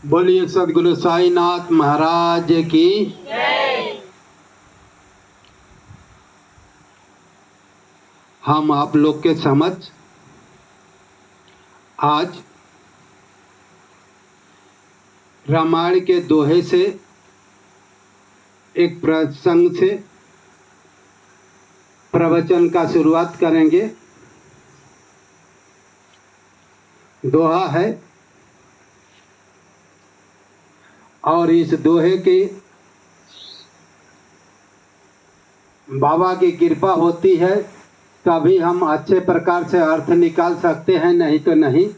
बोलिए सदगुरु साईनाथ महाराज की। हम आप लोग के समक्ष आज रामायण के दोहे से एक प्रसंग से प्रवचन का शुरुआत करेंगे। दोहा है और इस दोहे की बाबा की कृपा होती है तभी हम अच्छे प्रकार से अर्थ निकाल सकते हैं, नहीं तो नहीं।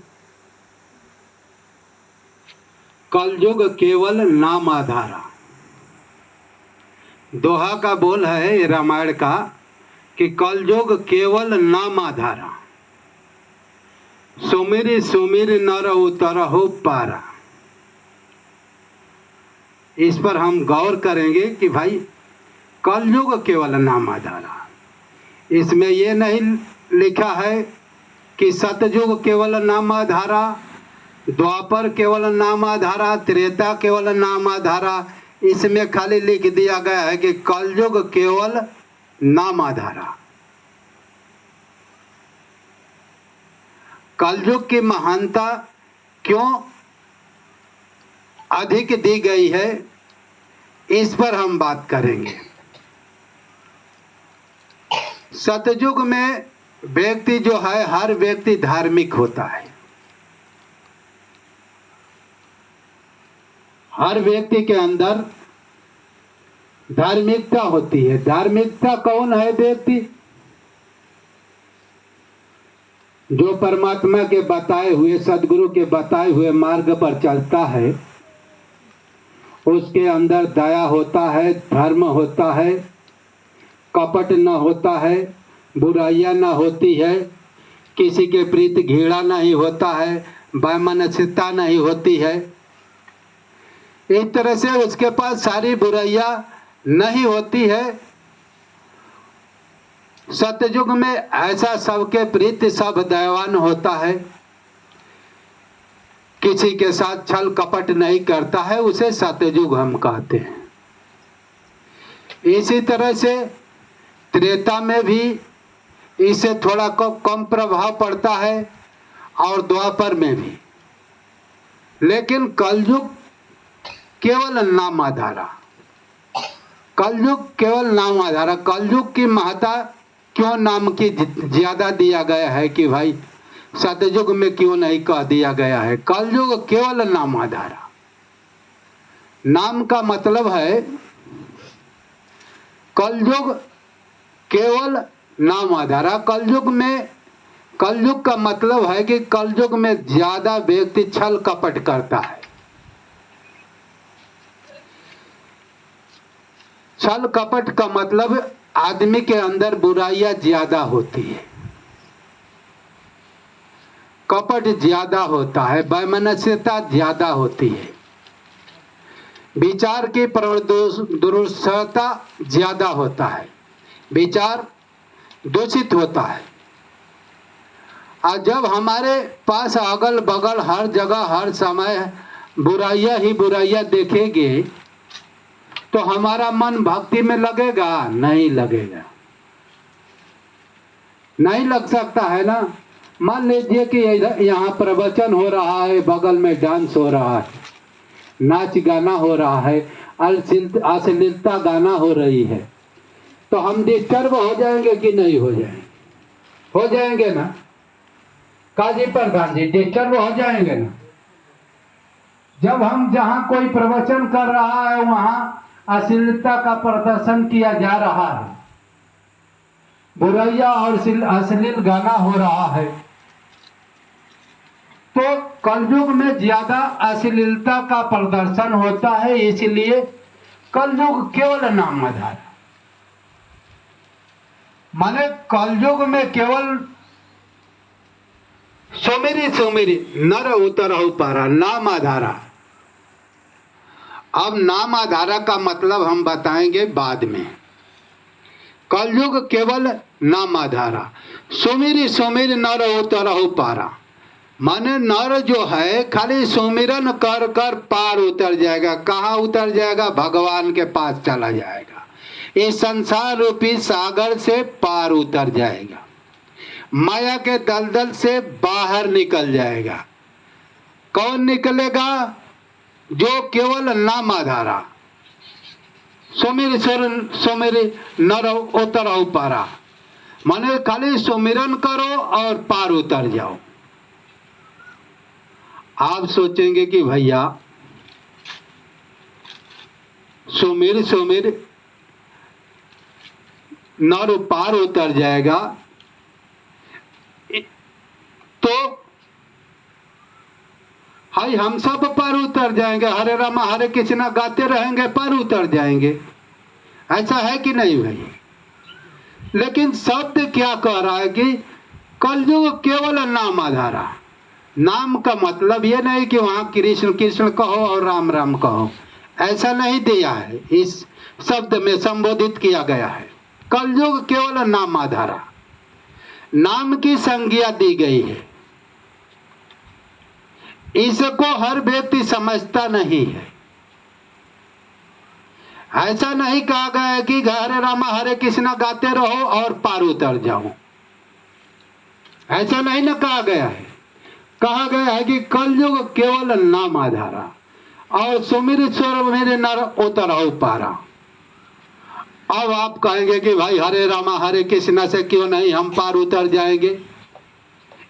कलयुग केवल नाम आधारा। दोहा का बोल है रामायण का कि कलयुग केवल नाम आधारा, सुमिर सुमिर नर उतरहु पारा। इस पर हम गौर करेंगे कि भाई कलयुग केवल नाम आधारा, इसमें ये नहीं लिखा है कि सतयुग केवल नाम आधारा, द्वापर केवल नाम आधारा, त्रेता केवल नाम आधारा। इसमें खाली लिख दिया गया है कि कलयुग केवल नाम आधारा। कलयुग की महानता क्यों अधिक दी गई है, इस पर हम बात करेंगे। सतयुग में व्यक्ति जो है, हर व्यक्ति धार्मिक होता है। हर व्यक्ति के अंदर धार्मिकता होती है। धार्मिकता कौन है? व्यक्ति जो परमात्मा के बताए हुए, सदगुरु के बताए हुए मार्ग पर चलता है, उसके अंदर दया होता है, धर्म होता है, कपट न होता है, बुराइयां न होती है, किसी के प्रति घृणा नहीं होता है, वैमनस्यता नहीं होती है। एक तरह से उसके पास सारी बुराइयां नहीं होती है। सतयुग में ऐसा सबके प्रति सब दयावान होता है, किसी के साथ छल कपट नहीं करता है, उसे सतयुग हम कहते हैं। इसी तरह से त्रेता में भी इससे थोड़ा कम प्रभाव पड़ता है और द्वापर में भी। लेकिन कलयुग केवल नाम आधारा, कलयुग केवल नाम आधारा। कलयुग की महत्ता क्यों नाम की ज्यादा दिया गया है कि भाई सतयुग में क्यों नहीं कह दिया गया है? कलयुग केवल नाम आधारा। नाम का मतलब है कलयुग केवल नाम आधारा। कलयुग का मतलब है कि कलयुग में ज्यादा व्यक्ति छल कपट करता है। छल कपट का मतलब आदमी के अंदर बुराइयां ज्यादा होती है, कपट ज्यादा होता है, वैमनस्यता ज्यादा होती है, विचार की दुरुस्तता ज्यादा होता है, विचार दूषित होता है। और जब हमारे पास अगल बगल हर जगह हर समय बुराइयां ही बुराइयां देखेंगे तो हमारा मन भक्ति में लगेगा? नहीं लगेगा, नहीं लग सकता है ना। मान लीजिए कि यहाँ प्रवचन हो रहा है, बगल में डांस हो रहा है, नाच गाना हो रहा है, अश्लीलता गाना हो रही है, तो हम डिस्टर्ब हो जाएंगे कि नहीं हो जाएंगे? हो जाएंगे ना काजी प्रधान जी, डिस्टर्ब हो जाएंगे ना। जब हम जहाँ कोई प्रवचन कर रहा है वहाँ अश्लीलता का प्रदर्शन किया जा रहा है, बुराइयां और अश्लील गाना हो रहा है, तो कलयुग में ज्यादा अश्लीलता का प्रदर्शन होता है। इसलिए कलयुग केवल नाम आधार, माने कलयुग में केवल सुमिरी सुमिरी नर उतरहु पारा, नाम आधारा। अब नाम आधारा का मतलब हम बताएंगे बाद में। कलयुग केवल नाम आधारा, सुमिरी सुमिर नर उतरहु पारा। माने नर जो है खाली सुमिरन कर कर पार उतर जाएगा। कहाँ उतर जाएगा? भगवान के पास चला जाएगा। इस संसार रूपी सागर से पार उतर जाएगा, माया के दलदल से बाहर निकल जाएगा। कौन निकलेगा? जो केवल नाम आधारा सुमिर सुमिर नर उतर पारा, माने खाली सुमिरन करो और पार उतर जाओ। आप सोचेंगे कि भैया सुमिर सुमिर नर पार उतर जाएगा, तो हाय हम सब पार उतर जाएंगे, हरे रामा हरे कृष्णा गाते रहेंगे, पार उतर जाएंगे। ऐसा है कि नहीं भाई? लेकिन शब्द क्या कह रहा है कि कलयुग केवल नाम आधारा। नाम का मतलब ये नहीं कि वहां कृष्ण कृष्ण कहो और राम राम कहो, ऐसा नहीं दिया है। इस शब्द में संबोधित किया गया है कलयुग केवल नाम आधारा। नाम की संज्ञा दी गई है, इसको हर व्यक्ति समझता नहीं है। ऐसा नहीं कहा गया है कि हरे रामा हरे कृष्णा गाते रहो और पार उतर जाओ, ऐसा नहीं ना कहा गया है। कहा गया है कि कलयुग केवल नाम आधारा और सुमिर ईश्वर मेरे नर उतर पारा। अब आप कहेंगे कि भाई हरे रामा हरे कृष्णा से क्यों नहीं हम पार उतर जाएंगे?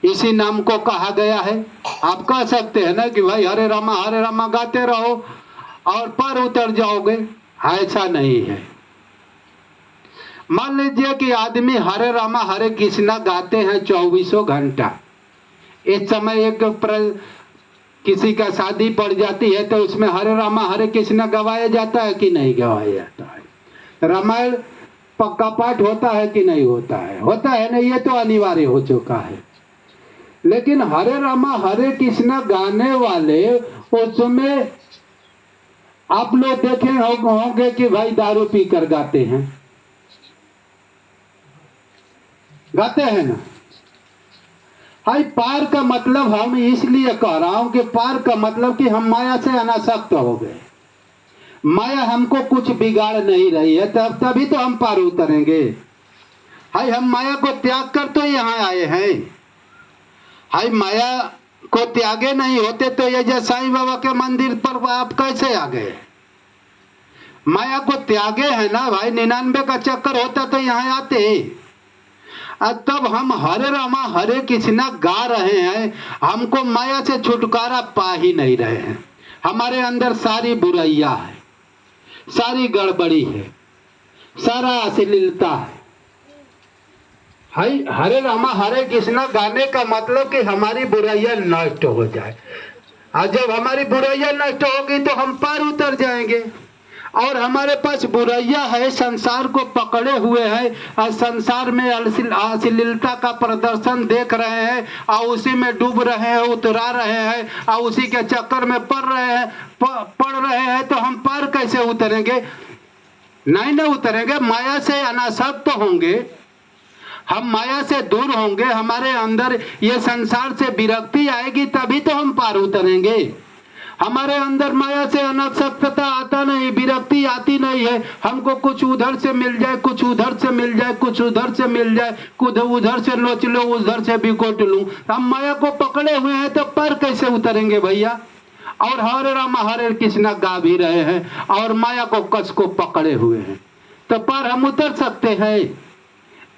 इसी नाम को कहा गया है। आप कह सकते हैं ना कि भाई हरे रामा गाते रहो और पार उतर जाओगे, ऐसा नहीं है। मान लीजिए कि आदमी हरे रामा हरे कृष्णा गाते हैं 24 घंटा। इस समय एक किसी का शादी पड़ जाती है तो उसमें हरे रामा हरे कृष्णा गवाया जाता है कि नहीं गवाया जाता है? रामायण पक्का पाठ होता है कि नहीं होता है? होता है ना, ये तो अनिवार्य हो चुका है। लेकिन हरे रामा हरे कृष्णा गाने वाले उसमें आप लोग देखे होंगे कि भाई दारू पी कर गाते हैं, गाते हैं ना। हाय पार का मतलब हम इसलिए कह रहा हूं कि पार का मतलब कि हम माया से अनासक्त हो गए, माया हमको कुछ बिगाड़ नहीं रही है, तब तभी तो हम पार उतरेंगे। हाय हम माया को त्याग कर तो यहाँ आए हैं। हाय माया को त्यागे नहीं होते तो ये जो साईं बाबा के मंदिर पर आप कैसे आ गए? माया को त्यागे है ना भाई, 99 का चक्कर होता तो यहाँ आते। तब हम हरे रामा हरे कृष्णा गा रहे हैं, हमको माया से छुटकारा पा ही नहीं रहे हैं। हमारे अंदर सारी बुराइयां है, सारी गड़बड़ी है, सारा अश्लीलता है। हरे रामा हरे कृष्णा गाने का मतलब कि हमारी बुराइयां नष्ट हो जाए, और जब हमारी बुराइयां नष्ट होगी तो हम पार उतर जाएंगे। और हमारे पास बुराइयां है, संसार को पकड़े हुए हैं और संसार में अश्लीलता का प्रदर्शन देख रहे हैं और उसी में डूब रहे हैं, उतरा रहे हैं और उसी के चक्कर में पड़ रहे हैं, तो हम पार कैसे उतरेंगे? नहीं ना उतरेंगे। माया से अनासक्त होंगे, हम माया से दूर होंगे, हमारे अंदर ये संसार से विरक्ति आएगी, तभी तो हम पार उतरेंगे। हमारे अंदर माया से अनासक्तता आता नहीं, विरक्ति आती नहीं है। हमको कुछ उधर से मिल जाए, कुछ उधर से मिल जाए, कुछ उधर से मिल जाए, कुछ उधर से नोच लो, उधर से बिकोट लूं। हम माया को पकड़े हुए हैं तो पार कैसे उतरेंगे भैया? और हरे रामा हरे कृष्णा गा भी रहे हैं और माया को कस को पकड़े हुए हैं, तो पार हम उतर सकते हैं?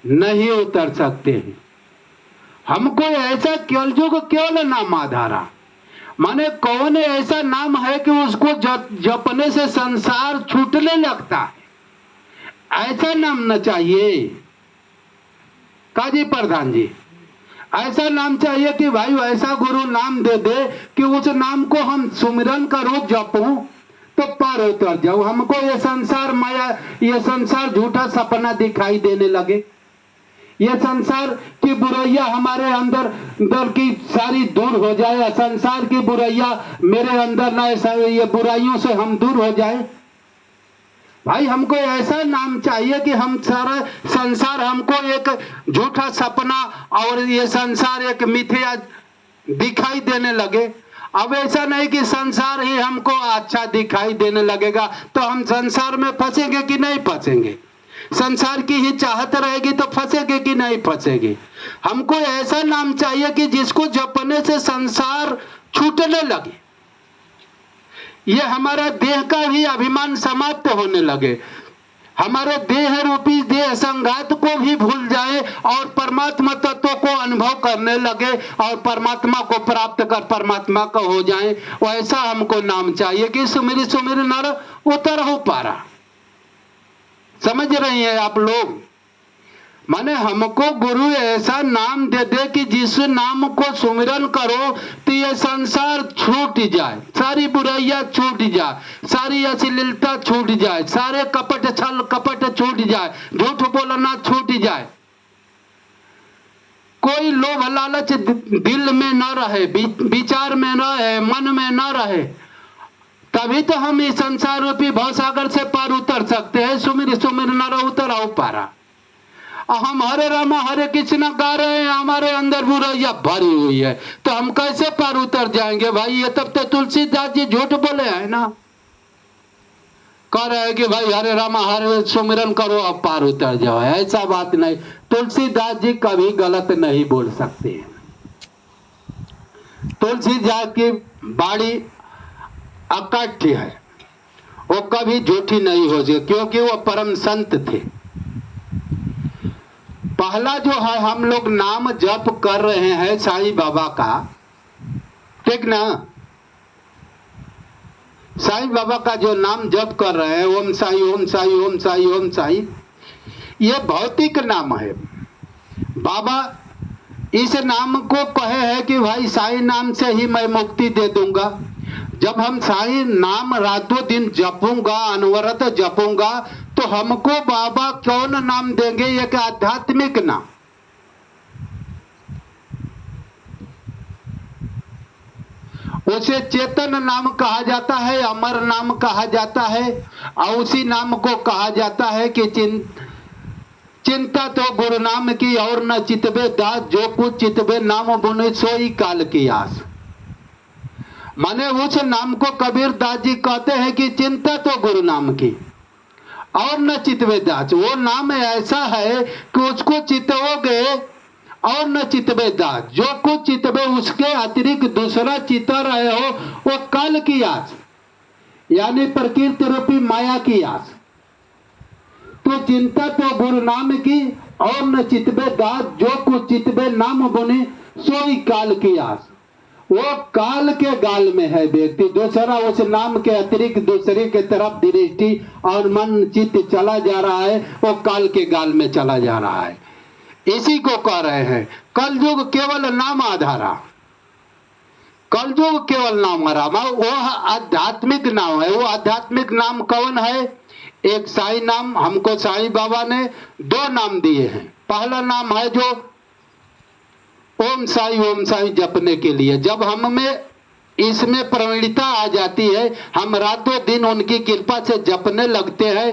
नहीं उतर सकते हैं। हमको ऐसा कलयुग केवल नाम आधारा, माने कौन ऐसा नाम है कि उसको जपने से संसार छूटने लगता है? ऐसा नाम न चाहिए काजी प्रधान जी, ऐसा नाम चाहिए कि भाई ऐसा गुरु नाम दे दे कि उस नाम को हम सुमिरन का रूप जपूं तो पार उतर जाऊं। हमको ये संसार माया, ये संसार झूठा सपना दिखाई देने लगे, ये संसार की बुराइयां हमारे अंदर की सारी दूर हो जाए, संसार की बुराइयां मेरे अंदर ना, ये बुराइयों से हम दूर हो जाए। भाई हमको ऐसा नाम चाहिए कि हम सारा संसार हमको एक झूठा सपना और ये संसार एक मिथ्या दिखाई देने लगे। अब ऐसा नहीं कि संसार ही हमको अच्छा दिखाई देने लगेगा तो हम संसार में फंसेंगे कि नहीं फंसेंगे, संसार की ही चाहत रहेगी तो फंसेंगे कि नहीं फंसेगी। हमको ऐसा नाम चाहिए कि जिसको जपने से संसार छूटने लगे, ये हमारा देह का भी अभिमान समाप्त होने लगे, हमारे देह रूपी देह संघात को भी भूल जाए और परमात्मा तत्व को अनुभव करने लगे और परमात्मा को प्राप्त कर परमात्मा का हो जाए। वैसा हमको नाम चाहिए कि सुमिर सुमिर नर उतर हो पारा। समझ रही हैं आप लोग? माने हमको गुरु ऐसा नाम दे दे कि जिस नाम को सुमिरन करो तो ये संसार छूट जाए, सारी बुराइयां छूट जाए, सारी अश्लीलता छूट जाए, सारे कपट छल कपट छूट जाए, झूठ बोलना छूट जाए, कोई लोभ लालच दिल में न रहे, विचार में न रहे, मन में न रहे, तभी तो हम इस संसार रूपी भवसागर से पार उतर सकते हैं। सुमिर सुमिर नर उतर आओ पारा। हम हरे रामा हरे कृष्ण गा रहे हैं, हमारे अंदर बुराइयां भरी हुई है, तो हम कैसे पार उतर जाएंगे भाई? ये तब तो तुलसीदास जी झूठ बोले हैं ना, कह रहे हैं कि भाई हरे रामा हरे सुमिरन करो अब पार उतर जाओ। ऐसा बात नहीं, तुलसीदास जी कभी गलत नहीं बोल सकते हैं। तुलसीदास की बाड़ी अकट्ठ है, वो कभी झूठी नहीं हो सकती, क्योंकि वो परम संत थे। पहला जो है हम लोग नाम जप कर रहे हैं साईं बाबा का, ठीक ना? साईं बाबा का जो नाम जप कर रहे हैं, ओम साई ओम साई ओम साई ओम साई, ये भौतिक नाम है। बाबा इस नाम को कहे हैं कि भाई साईं नाम से ही मैं मुक्ति दे दूंगा। जब हम साईं नाम रातों दिन जपूंगा, अनवरत जपूंगा, तो हमको बाबा कौन नाम देंगे? एक आध्यात्मिक नाम। उसे चेतन नाम कहा जाता है, अमर नाम कहा जाता है, और उसी नाम को कहा जाता है कि चिंता तो गुरु नाम की और न चितबे दास, जो कुछ चितबे नाम बुने सोई काल की आस। माने उस नाम को कबीर दास जी कहते हैं कि चिंता तो गुरु नाम की और न चितवे दास। वो नाम ऐसा है कि उसको चितवोगे और न चितवे दास, जो कुछ चितवे उसके अतिरिक्त दूसरा चिता रहे हो वो काल की आस, यानी प्रकृति रूपी माया की आस। तो चिंता तो गुरु नाम की और न चितवे दास, जो कुछ चितवे नाम बुने सोई काल की आस। वो काल के गाल में है व्यक्ति, दूसरा उस नाम के अतिरिक्त दूसरे के तरफ दृष्टि और मन चित्त चला जा रहा है, वो काल के गाल में चला जा रहा है। इसी को कह रहे हैं कलयुग केवल नाम आधारा। कलयुग केवल नाम आधारा, वो आध्यात्मिक नाम है। वो आध्यात्मिक नाम कौन है? एक साईं नाम। हमको साईं बाबा ने दो नाम दिए हैं। पहला नाम है जो ओम साई जपने के लिए, जब हम में इसमें प्रवीणता आ जाती है, हम रातों दिन उनकी कृपा से जपने लगते हैं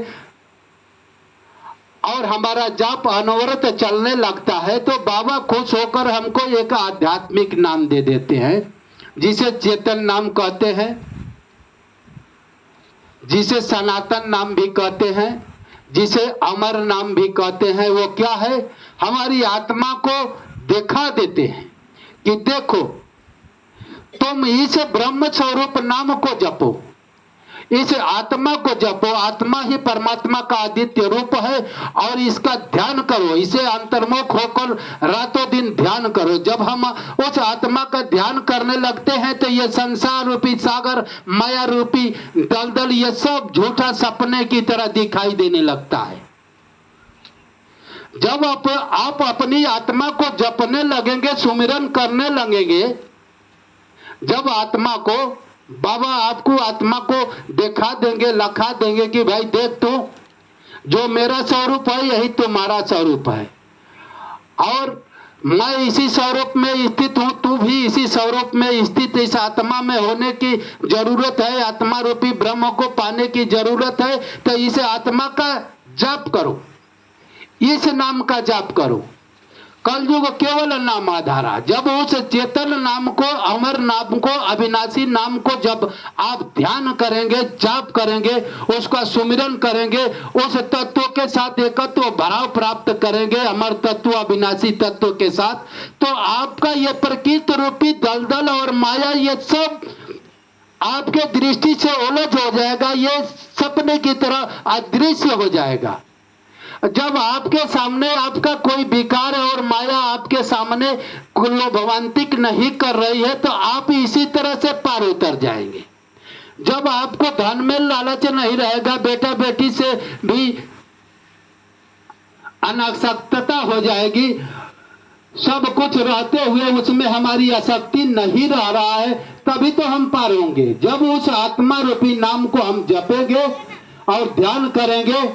और हमारा जाप अनवरत चलने लगता है, तो बाबा खुश होकर हमको एक आध्यात्मिक नाम दे देते हैं, जिसे चेतन नाम कहते हैं, जिसे सनातन नाम भी कहते हैं, जिसे अमर नाम भी कहते हैं। वो क्या है? हमारी आत्मा को दिखा देते हैं कि देखो तुम इस ब्रह्म स्वरूप नाम को जपो, इस आत्मा को जपो। आत्मा ही परमात्मा का आदित्य रूप है और इसका ध्यान करो, इसे अंतर्मुख होकर रातों दिन ध्यान करो। जब हम उस आत्मा का ध्यान करने लगते हैं तो ये संसार रूपी सागर, माया रूपी दलदल, ये सब झूठा सपने की तरह दिखाई देने लगता है। जब आप अपनी आत्मा को जपने लगेंगे, सुमिरन करने लगेंगे, जब आत्मा को बाबा आपको आत्मा को दिखा देंगे, लखा देंगे कि भाई देख तू, जो मेरा स्वरूप है यही तुम्हारा स्वरूप है और मैं इसी स्वरूप में स्थित हूं, तू भी इसी स्वरूप में स्थित, इस आत्मा में होने की जरूरत है, आत्मा रूपी ब्रह्म को पाने की जरूरत है। तो इस आत्मा का जाप करो, इस नाम का जाप करो। कलयुग केवल नाम आधारा। जब उस चेतन नाम को, अमर नाम को, अविनाशी नाम को जब आप ध्यान करेंगे, जाप करेंगे, उसका सुमिरन करेंगे, उस तत्व के साथ एकत्व भाव प्राप्त करेंगे, अमर तत्व अविनाशी तत्व के साथ, तो आपका ये प्रकृति रूपी दलदल और माया ये सब आपके दृष्टि से ओलझ हो जाएगा। ये सपने की तरह अदृश्य हो जाएगा। जब आपके सामने आपका कोई विकार है और माया आपके सामने लोभवांतिक नहीं कर रही है, तो आप इसी तरह से पार उतर जाएंगे। जब आपको धन में लालच नहीं रहेगा, बेटा बेटी से भी अनासक्तता हो जाएगी, सब कुछ रहते हुए उसमें हमारी आसक्ति नहीं रह रहा है, तभी तो हम पार होंगे। जब उस आत्मा रूपी नाम को हम जपेंगे और ध्यान करेंगे,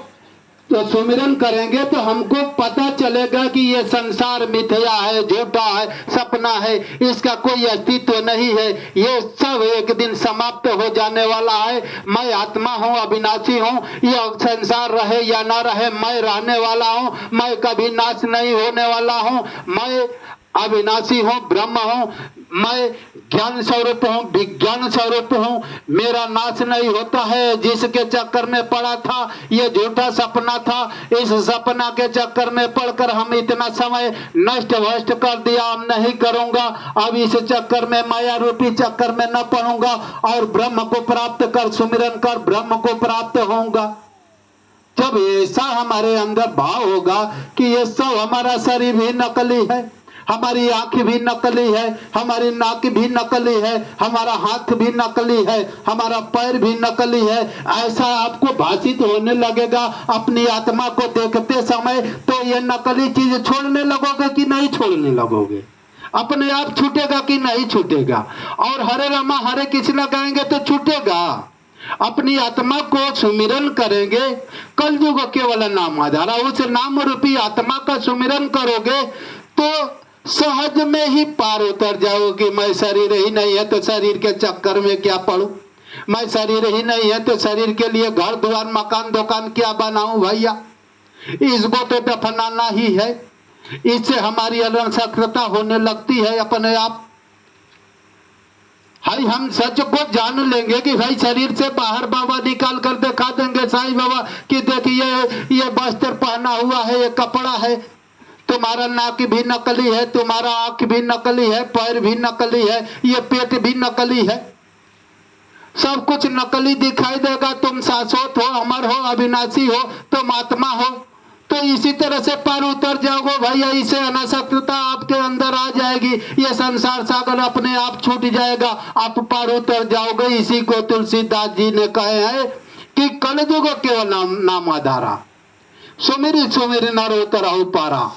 तो सुमिरन करेंगे, तो हमको पता चलेगा कि ये संसार मिथ्या है, झूठा है, सपना है, इसका कोई अस्तित्व नहीं है, ये सब एक दिन समाप्त हो जाने वाला है। मैं आत्मा हूँ, अविनाशी हूँ, ये संसार रहे या ना रहे, मैं रहने वाला हूँ, मैं कभी नाश नहीं होने वाला हूँ, मैं अविनाशी हूँ, ब्रह्म हूँ, मैं ज्ञान स्वरूप हूँ, विज्ञान स्वरूप हूँ, मेरा नाश नहीं होता है। जिसके चक्कर में पड़ा था, ये झूठा सपना था, इस सपना के चक्कर में पड़कर हम इतना समय नष्ट भ्रष्ट कर दिया, हम नहीं करूंगा, अब इस चक्कर में, माया रूपी चक्कर में न पड़ूंगा और ब्रह्म को प्राप्त कर, सुमिरन कर ब्रह्म को प्राप्त होऊंगा। जब ऐसा हमारे अंदर भाव होगा कि ये सब हमारा शरीर भी नकली है, हमारी आंख भी नकली है, हमारी नाक भी नकली है, हमारा हाथ भी नकली है, हमारा पैर भी नकली है, ऐसा आपको भाषित होने लगेगा अपनी आत्मा को देखते समय, तो ये नकली चीज छोड़ने लगोगे कि नहीं छोड़ने लगोगे? अपने आप छूटेगा कि नहीं छूटेगा? और हरे रामा हरे कृष्णा कहेंगे तो छूटेगा। अपनी आत्मा को सुमिरन करेंगे, कलयुग केवल नाम आधारा, उस नाम रूपी आत्मा का सुमिरन करोगे तो सहज में ही पार उतर जाओगे। मैं शरीर ही नहीं है तो शरीर के चक्कर में क्या पड़ूं, मैं शरीर ही नहीं है तो शरीर के लिए घर द्वार मकान दुकान क्या बनाऊं भैया, इसको तो दफनाना ही है। इससे हमारी अनसक्तता होने लगती है अपने आप। हाय हम सच को जान लेंगे कि भाई शरीर से बाहर बाबा निकाल कर दिखा देंगे साईं बाबा कि देखिए ये वस्त्र पहना हुआ है, ये कपड़ा है, तुम्हारा नाक भी नकली है, तुम्हारा आंख भी नकली है, पैर भी नकली है, ये पेट भी नकली है, सब कुछ नकली दिखाई देगा। तुम शाश्वत हो, अमर हो, अविनाशी हो, तुम आत्मा हो, तो इसी तरह से पार उतर जाओगे भैया। इसे अनासक्तता आपके अंदर आ जाएगी, ये संसार सागर अपने आप छूट जाएगा, आप पार उतर जाओगे। इसी को तुलसीदास जी ने कहे हैं कि कलयुग केवल नाम आधारा, सुमिर सुमिर नर उतरहु पारा।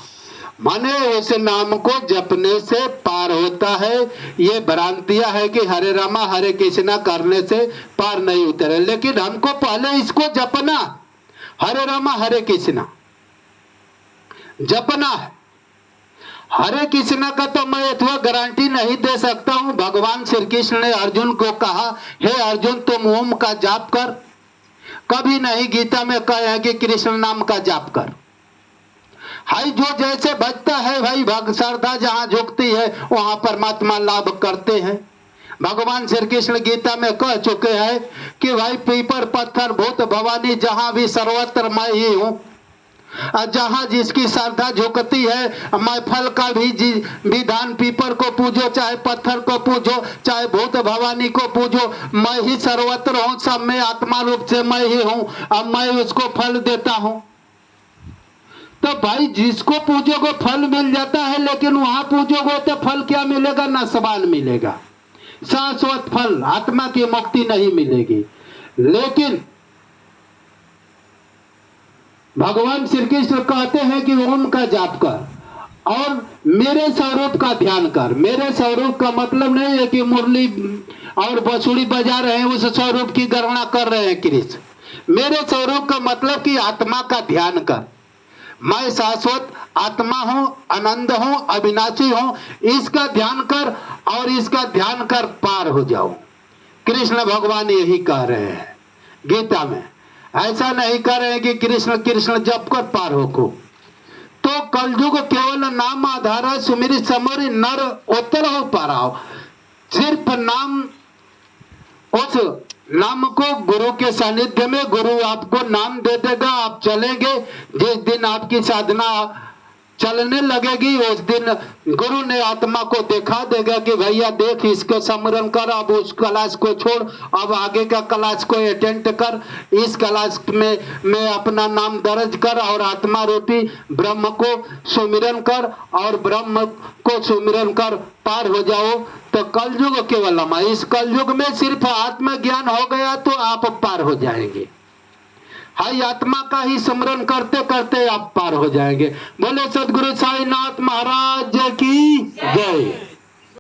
माने उस नाम को जपने से पार होता है। ये भ्रांतियां है कि हरे रामा हरे कृष्णा करने से पार नहीं उतरे, लेकिन हमको पहले इसको जपना, हरे रामा हरे कृष्णा जपना है। हरे कृष्णा का तो मैं अथवा गारंटी नहीं दे सकता हूं। भगवान श्री कृष्ण ने अर्जुन को कहा, हे अर्जुन तुम ओम का जाप कर, कभी नहीं गीता में कहा है कि कृष्ण नाम का जाप कर। हाई जो जैसे बचता है भाई, भग श्रद्धा जहां झुकती है वहां परमात्मा लाभ करते हैं। भगवान श्री कृष्ण गीता में कह चुके हैं कि भाई पीपर पत्थर भूत भवानी जहां भी सर्वत्र मैं ही हूं। जहां जिसकी श्रद्धा झुकती है, मैं फल का भी विधान, पीपर को पूजो, चाहे पत्थर को पूजो, चाहे भूत भवानी को पूजो, मैं ही सर्वत्र हूं, सब में आत्मा रूप से मैं ही हूं, अब मैं उसको फल देता हूं। तो भाई जिसको पूजोगे फल मिल जाता है, लेकिन वहां पूजोगे तो फल क्या मिलेगा? नस्वान मिलेगा, शाश्वत फल, आत्मा की मुक्ति नहीं मिलेगी। लेकिन भगवान श्री कृष्ण कहते हैं कि ओम का जाप कर और मेरे स्वरूप का ध्यान कर। मेरे स्वरूप का मतलब नहीं है कि मुरली और बांसुरी बजा रहे हैं, उस स्वरूप की गणना कर रहे हैं कृष्ण। मेरे स्वरूप का मतलब कि आत्मा का ध्यान कर। मैं शाश्वत आत्मा हूं, आनंद हूं, अविनाशी हूं, इसका ध्यान कर और इसका ध्यान कर पार हो जाओ। कृष्ण भगवान यही कह रहे हैं गीता में। ऐसा नहीं कह रहे हैं कि कृष्ण कृष्ण जप कर पार हो को। तो कलयुग केवल नाम आधारा सुमिरी समरी नर उतर हो पा रहा हो। सिर्फ नाम, उस नाम को गुरु के सानिध्य में गुरु आपको नाम दे देगा, आप चलेंगे। जिस दिन आपकी साधना चलने लगेगी उस दिन गुरु ने आत्मा को दिखा देगा कि भैया देख, इसको स्मरण कर, अब उस क्लास को छोड़, अब आगे का क्लास को अटेंड कर, इस क्लास में अपना नाम दर्ज कर और आत्मा रूपी ब्रह्म को सुमिरन कर और ब्रह्म को सुमिरन कर पार हो जाओ। तो कलयुग केवल लम्हा, इस कलयुग में सिर्फ आत्मज्ञान हो गया तो आप पार हो जाएंगे। हाई आत्मा का ही स्मरण करते करते आप पार हो जाएंगे। बोले सदगुरु साईनाथ महाराज की जय।